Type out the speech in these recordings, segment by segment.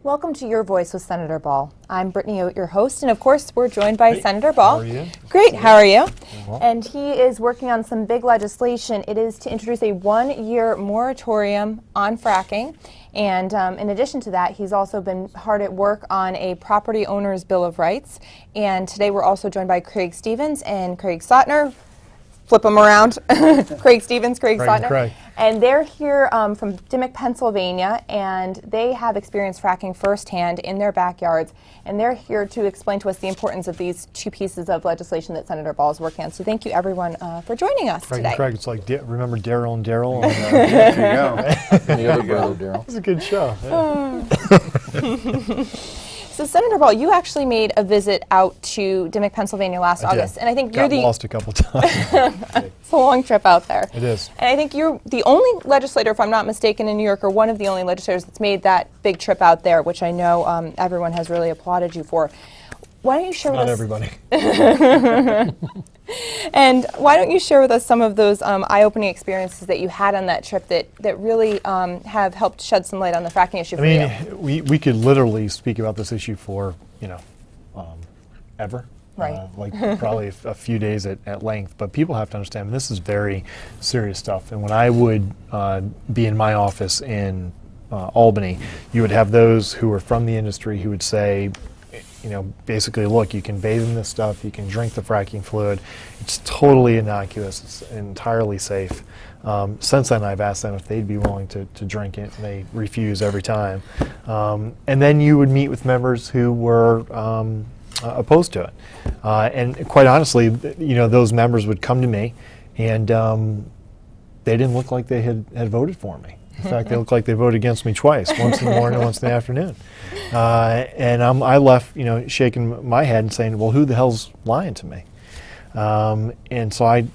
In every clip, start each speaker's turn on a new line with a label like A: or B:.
A: Welcome to Your Voice with Senator Ball. I'm Brittany Oat, your host, and of course we're joined by Senator Ball.
B: How are you?
A: Great, how are you?
B: Well.
A: And he is working on some big legislation. It is to introduce a one-year moratorium on fracking. And in addition to that, he's also been hard at work on a property owner's bill of rights. And today we're also joined by Craig Stevens and Craig Sautner. Flip them around. Craig Stevens, Craig Sautner.
B: Craig.
A: And they're here from Dimmock, Pennsylvania, and they have experienced fracking firsthand in their backyards. And they're here to explain to us the importance of these two pieces of legislation that Senator Ball is working on. So thank you, everyone, for joining us
B: Craig
A: today.
B: and Craig, it's like, remember Daryl and Daryl?
C: There you go. And the other brother, Daryl.
B: It's a good show. Yeah.
A: So Senator Ball, you actually made a visit out to Dimmock, Pennsylvania last August, and I think you're
B: Got lost a couple times.
A: It's a long trip out there.
B: It is.
A: And I think you're the only legislator, if I'm not mistaken, in New York, or one of the only legislators that's made that big trip out there, which I know everyone has really applauded you for. Why don't you share with us?
B: Not everybody.
A: And why don't you share with us some of those eye-opening experiences that you had on that trip that really have helped shed some light on the fracking issue for you?
B: we could literally speak about this issue for, ever.
A: Right.
B: Like probably a few days at length. But people have to understand this is very serious stuff. And when I would be in my office in Albany, you would have those who are from the industry who would say, basically, look, you can bathe in this stuff, you can drink the fracking fluid. It's totally innocuous, it's entirely safe. Since then, I've asked them if they'd be willing to drink it, and they refuse every time. And then you would meet with members who were opposed to it. And quite honestly, those members would come to me, and they didn't look like they had voted for me. In fact, they looked like they voted against me twice, once in the morning and once in the afternoon. And I left, shaking my head and saying, well, who the hell's lying to me? And so I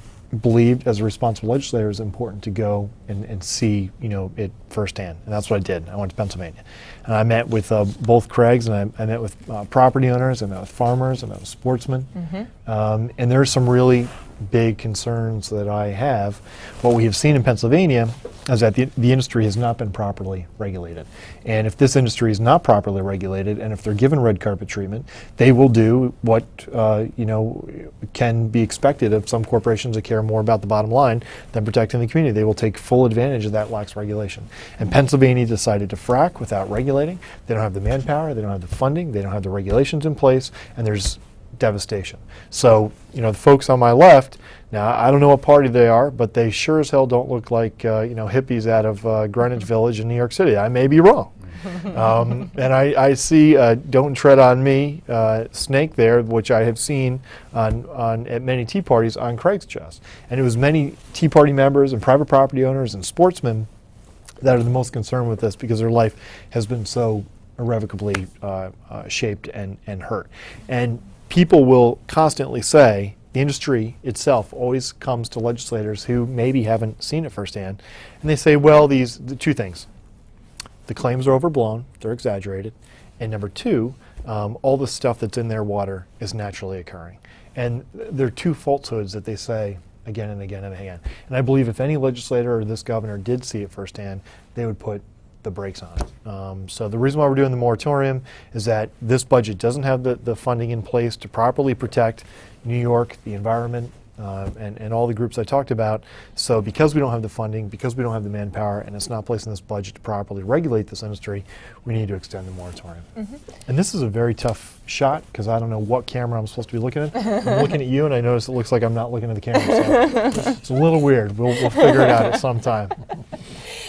B: believed, as a responsible legislator, it was important to go and see, it firsthand. And that's what I did. I went to Pennsylvania. And I met with both Craigs, and I met with property owners, I met with farmers, I met with sportsmen. Mm-hmm. And there's some really big concerns that I have. What we have seen in Pennsylvania is that the industry has not been properly regulated. And if this industry is not properly regulated, and if they're given red carpet treatment, they will do what can be expected of some corporations that care more about the bottom line than protecting the community. They will take full advantage of that lax regulation. And Pennsylvania decided to frack without regulating. They don't have the manpower, they don't have the funding, they don't have the regulations in place, and there's devastation. So, the folks on my left, now I don't know what party they are, but they sure as hell don't look like, hippies out of Greenwich Village in New York City. I may be wrong. And I see "Don't Tread on Me" snake there, which I have seen at many Tea Parties on Craig's chest. And it was many Tea Party members and private property owners and sportsmen that are the most concerned with this because their life has been so irrevocably shaped and hurt. And people will constantly say, the industry itself always comes to legislators who maybe haven't seen it firsthand, and they say, well, the two things. The claims are overblown, they're exaggerated, and number two, all the stuff that's in their water is naturally occurring. And there are two falsehoods that they say again and again and again. And I believe if any legislator or this governor did see it firsthand, they would put the brakes on it. So the reason why we're doing the moratorium is that this budget doesn't have the funding in place to properly protect New York, the environment, and all the groups I talked about. So because we don't have the funding, because we don't have the manpower, and it's not placed in this budget to properly regulate this industry, we need to extend the moratorium. Mm-hmm. And this is a very tough shot because I don't know what camera I'm supposed to be looking at. I'm looking at you, and I notice it looks like I'm not looking at the camera. So it's a little weird. We'll figure it out at some time.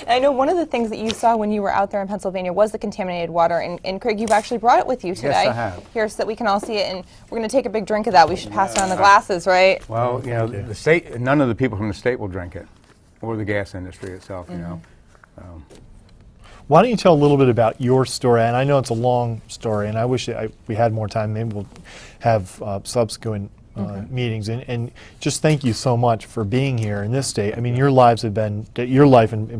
A: I know one of the things that you saw when you were out there in Pennsylvania was the contaminated water, and Craig, you've actually brought it with you today.
C: Yes, I have.
A: Here, so that we can all see it, and we're going to take a big drink of that. We should pass around the glasses, right?
C: Well, the state, none of the people from the state will drink it, or the gas industry itself,
B: Why don't you tell a little bit about your story? And I know it's a long story, and I wish we had more time. Maybe we'll have subsequent meetings, and just thank you so much for being here in this state. I mean, your life in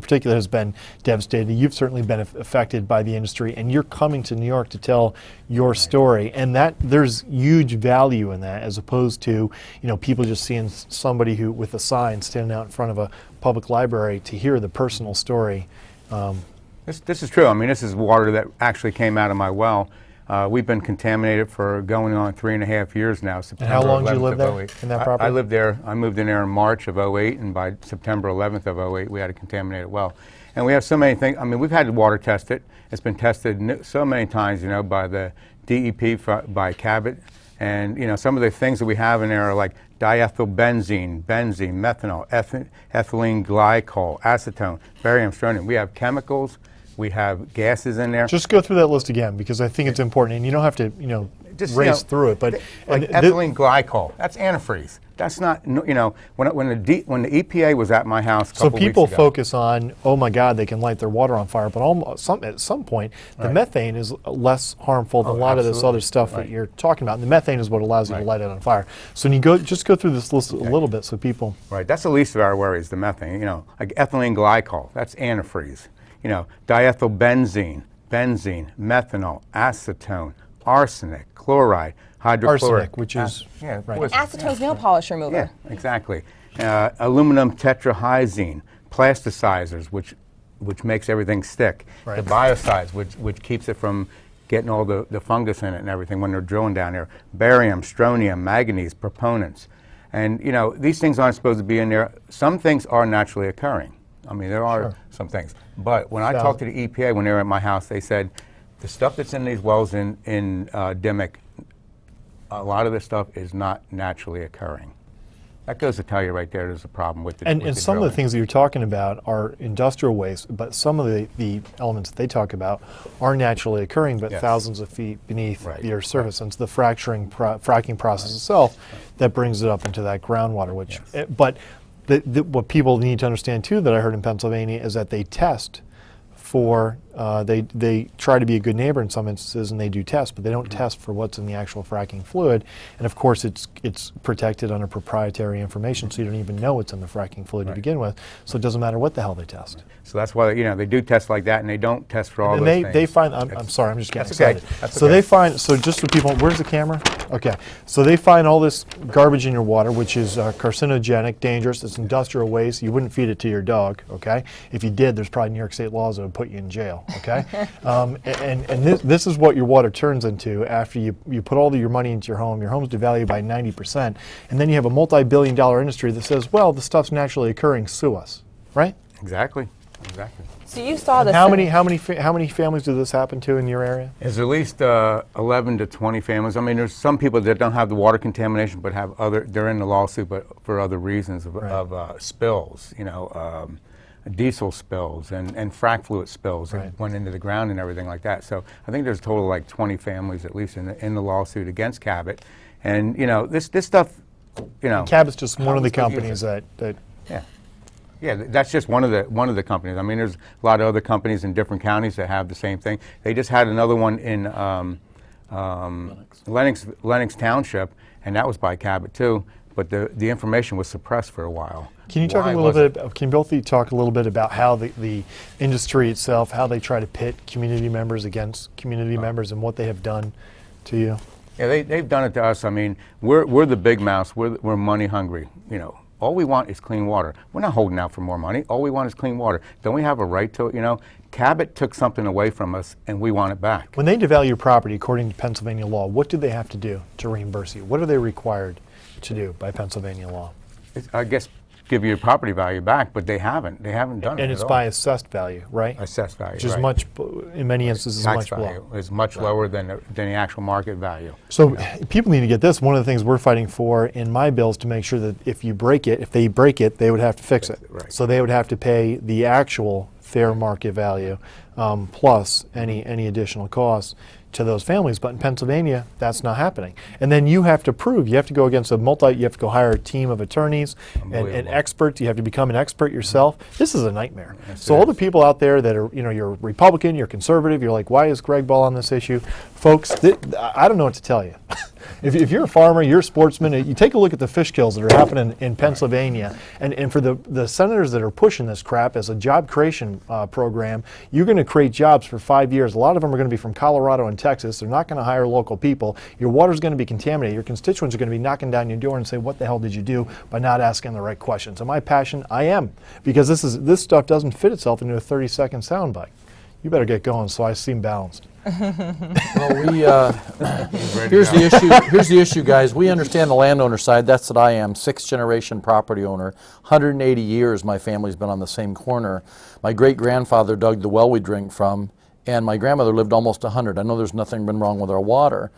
B: particular has been devastated. You've certainly been affected by the industry, and you're coming to New York to tell your story, and that there's huge value in that, as opposed to people just seeing somebody who with a sign standing out in front of a public library to hear the personal story.
C: This is true. I mean, this is water that actually came out of my well. We've been contaminated for going on 3.5 years now.
B: And how long did you live there in that property?
C: I lived there. I moved in there in March of '08, and by September 11th of '08, we had a contaminated well. And we have so many things. I mean, we've had the water tested. It's been tested so many times, by the DEP, by Cabot. And, some of the things that we have in there are like diethylbenzene, benzene, methanol, ethylene glycol, acetone, barium, strontium. We have chemicals. We have gases in there.
B: Just go through that list again, because I think it's important, and you don't have to, just race through it. But
C: like ethylene glycol, that's antifreeze. That's not, when the EPA was at my house a couple weeks ago.
B: So people focus on, oh my God, they can light their water on fire, but at some point, the methane is less harmful than a lot of this other stuff that you're talking about. And the methane is what allows you to light it on fire. So when you just go through this list a little bit, so people.
C: Right, that's the least of our worries, the methane. Like ethylene glycol, that's antifreeze. Diethylbenzene, benzene, methanol, acetone, arsenic, chloride, hydrochloric.
B: Arsenic, which is
A: Acetone's nail polish remover.
C: Yeah, exactly. Aluminum tetrahydrazine, plasticizers, which makes everything stick.
B: Right.
C: The biocides, which keeps it from getting all the fungus in it and everything when they're drilling down there. Barium, strontium, manganese, proponents. And, these things aren't supposed to be in there. Some things are naturally occurring. I mean, there are some things. But when I talked to the EPA when they were at my house, they said the stuff that's in these wells in Dimock, a lot of this stuff is not naturally occurring. That goes to tell you right there there's a problem with the
B: And some of the things that you're talking about are industrial waste, but some of the elements that they talk about are naturally occurring, but thousands of feet beneath the Earth's surface. And it's the fracking process itself that brings it up into that groundwater. But what people need to understand too, that I heard in Pennsylvania, is that they test for, they try to be a good neighbor in some instances, and they do test, but they don't test for what's in the actual fracking fluid. And of course, it's protected under proprietary information, so you don't even know what's in the fracking fluid to begin with. So it doesn't matter what the hell they test.
C: So that's why they do tests like that, and they don't test for all those things.
B: They find. I'm sorry, I'm just getting excited.
C: That's
B: so they find. So just so people, where's the camera? Okay. So they find all this garbage in your water, which is carcinogenic, dangerous. It's industrial waste. You wouldn't feed it to your dog. Okay. If you did, there's probably New York State laws that would put you in jail. Okay. And this is what your water turns into after you put all of your money into your home. Your home's devalued by 90%, and then you have a multi-billion-dollar industry that says, well, the stuff's naturally occurring. Sue us. Right.
C: Exactly.
A: So you saw this.
B: How many families do this happen to in your area?
C: There's at least 11 to 20 families. I mean, there's some people that don't have the water contamination, but have they're in the lawsuit, but for other reasons of spills, diesel spills and frac fluid spills that went into the ground and everything like that. So I think there's a total of like 20 families at least in the lawsuit against Cabot. And this stuff,
B: Cabot's just one of the companies that.
C: Yeah, that's just one of the companies. I mean, there's a lot of other companies in different counties that have the same thing. They just had another one in Lenox Township, and that was by Cabot too. But the information was suppressed for a while.
B: Can you talk a little bit? Can both of you talk a little bit about how the industry itself, how they try to pit community members against community members, and what they have done to you?
C: Yeah, they've done it to us. I mean, we're the big mouse. We're money hungry. All we want is clean water. We're not holding out for more money. All we want is clean water. Don't we have a right to it? Cabot took something away from us, and we want it back.
B: When they devalue property, according to Pennsylvania law, what do they have to do to reimburse you? What are they required to do by Pennsylvania law?
C: I guess give you your property value back, but they haven't. They haven't done it.
B: And it's by assessed value, right?
C: Assessed value,
B: which is much, in many instances,
C: tax
B: much
C: value
B: below.
C: is much lower than the actual market value.
B: So people need to get this. One of the things we're fighting for in my bill is to make sure that if they break it, they would have to fix it.
C: Right.
B: So they would have to pay the actual fair market value plus any additional costs to those families. But in Pennsylvania, that's not happening. And then you have to prove, you have to go against you have to go hire a team of attorneys and experts. You have to become an expert yourself. This is a nightmare.
C: Yes,
B: So all the people out there that are, you're Republican, you're conservative, you're like, why is Greg Ball on this issue? Folks, I don't know what to tell you. If you're a farmer, you're a sportsman, you take a look at the fish kills that are happening in Pennsylvania, and for the senators that are pushing this crap as a job creation program, you're going to create jobs for 5 years. A lot of them are going to be from Colorado and Texas. They're not going to hire local people. Your water's going to be contaminated. Your constituents are going to be knocking down your door and say, what the hell did you do by not asking the right questions? Am I passionate? I am, because this stuff doesn't fit itself into a 30-second soundbite. You better get going so I seem balanced.
D: Well, here's the issue. Here's the issue, guys. We understand the landowner side. That's what I am. 6th generation property owner. 180 years my family's been on the same corner. My great grandfather dug the well we drink from, and my grandmother lived almost 100. I know there's nothing been wrong with our water,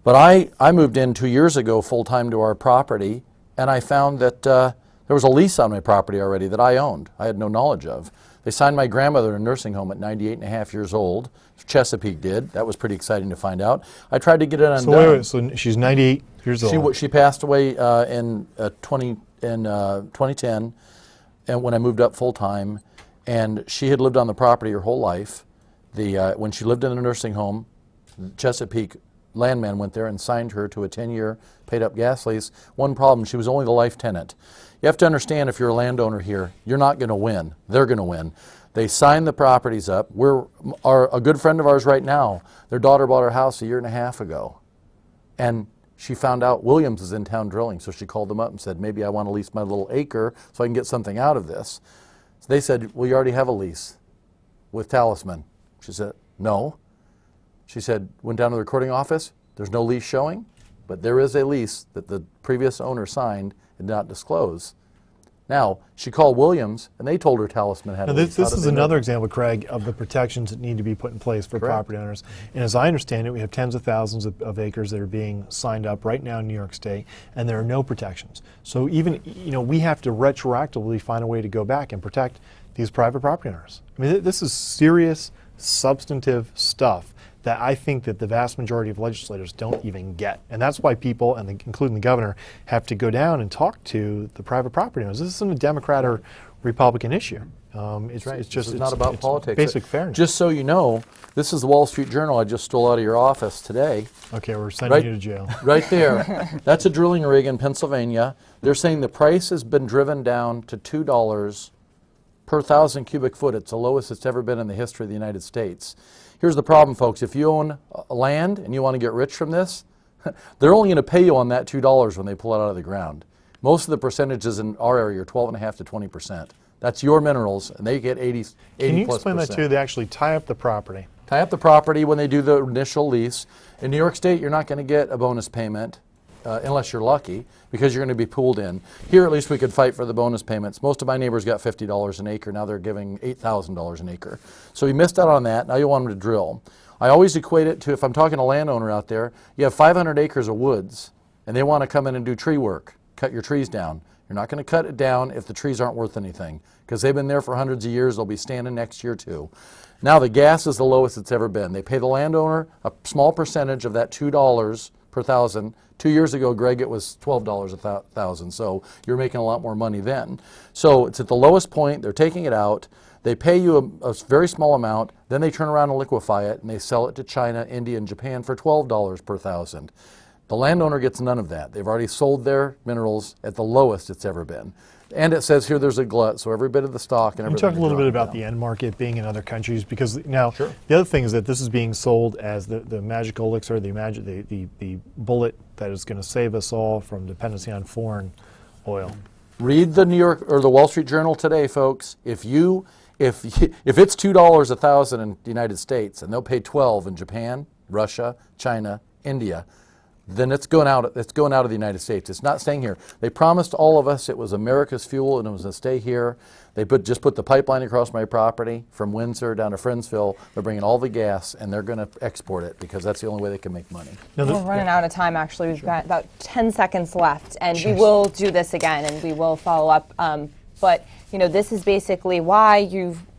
D: but I moved in 2 years ago full time to our property, and I found that there was a lease on my property already that I owned. I had no knowledge of. They signed my grandmother in a nursing home at 98 and a half years old. Chesapeake did. That was pretty exciting to find out. I tried to get it undone.
B: So wait, so she's 98 years old.
D: She passed away in 2010, and when I moved up full time, and she had lived on the property her whole life. When she lived in a nursing home, Chesapeake landman went there and signed her to a 10-year paid-up gas lease. One problem: she was only the life tenant. You have to understand, if you're a landowner here, you're not going to win. They're going to win. They signed the properties up. A good friend of ours right now, their daughter bought her house a year and a half ago. And she found out Williams is in town drilling, so she called them up and said, maybe I want to lease my little acre so I can get something out of this. So they said, well, you already have a lease with Talisman. She said, no. She said, went down to the recording office. There's no lease showing, but there is a lease that the previous owner signed and did not disclose. Now, she called Williams, and they told her Talisman had a lease.
B: This is another example, Craig, of the protections that need to be put in place for property owners. And as I understand it, we have tens of thousands of acres that are being signed up right now in New York State, and there are no protections. So even, we have to retroactively find a way to go back and protect these private property owners. I mean, this is serious, substantive stuff that I think that the vast majority of legislators don't even get. And that's why people, and including the governor, have to go down and talk to the private property owners. This isn't a Democrat or Republican issue. It's
D: not about politics.
B: Basic fairness.
D: Just so you know, this is the Wall Street Journal I just stole out of your office today.
B: Okay, we're sending you to jail.
D: Right there. That's a drilling rig in Pennsylvania. They're saying the price has been driven down to $2 per 1,000 cubic foot. It's the lowest it's ever been in the history of the United States. Here's the problem, folks. If you own land and you want to get rich from this, they're only going to pay you on that $2 when they pull it out of the ground. Most of the percentages in our area are 12.5% to 20%. That's your minerals, and they get 80
B: Can you
D: plus
B: explain that too? They actually tie up the property.
D: Tie up the property when they do the initial lease. In New York State, you're not going to get a bonus payment unless you're lucky, because you're going to be pooled in. Here, at least, we could fight for the bonus payments. Most of my neighbors got $50 an acre. Now they're giving $8,000 an acre. So you missed out on that. Now you want them to drill. I always equate it to, if I'm talking to a landowner out there, you have 500 acres of woods, and they want to come in and do tree work, cut your trees down. You're not going to cut it down if the trees aren't worth anything, because they've been there for hundreds of years. They'll be standing next year too. Now the gas is the lowest it's ever been. They pay the landowner a small percentage of that $2 per 1,000. 2 years ago, Greg, it was $12 a 1,000, so you're making a lot more money then. So it's at the lowest point. They're taking it out. They pay you a very small amount. Then they turn around and liquefy it, and they sell it to China, India, and Japan for $12 per 1,000. The landowner gets none of that. They've already sold their minerals at the lowest it's ever been. And it says here there's a glut, so every bit of the stock and everything.
B: Can you talk a little bit about the end market being in other countries? Because now,
D: Sure.
B: The other thing is that this is being sold as the magical elixir, the bullet that is going to save us all from dependency on foreign oil.
D: Read the New York or the Wall Street Journal today, folks. If it's $2 a 1,000 in the United States and they'll pay 12 in Japan, Russia, China, India, then it's going out of the United States. It's not staying here. They promised all of us it was America's fuel and it was going to stay here. They just put the pipeline across my property from Windsor down to Friendsville. They're bringing all the gas, and they're going to export it because that's the only way they can make money.
A: We're running out of time, actually. We've got about 10 seconds left, and we will do this again, and we will follow up. But this is basically why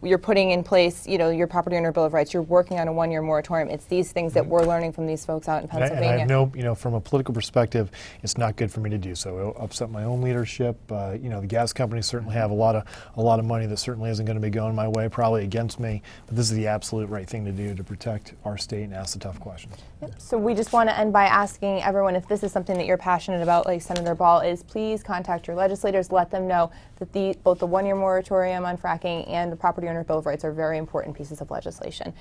A: you're putting in place, your property owner bill of rights. You're working on a 1-year moratorium. It's these things that we're learning from these folks out in Pennsylvania.
B: And I know, from a political perspective, it's not good for me to do so. It'll upset my own leadership. The gas companies certainly have a lot of money that certainly isn't going to be going my way, probably against me. But this is the absolute right thing to do to protect our state and ask the tough questions.
A: Yep. So we just want to end by asking everyone, if this is something that you're passionate about, like Senator Ball is, please contact your legislators. Let them know that both the 1-year moratorium on fracking and the property owner bill of rights are very important pieces of legislation.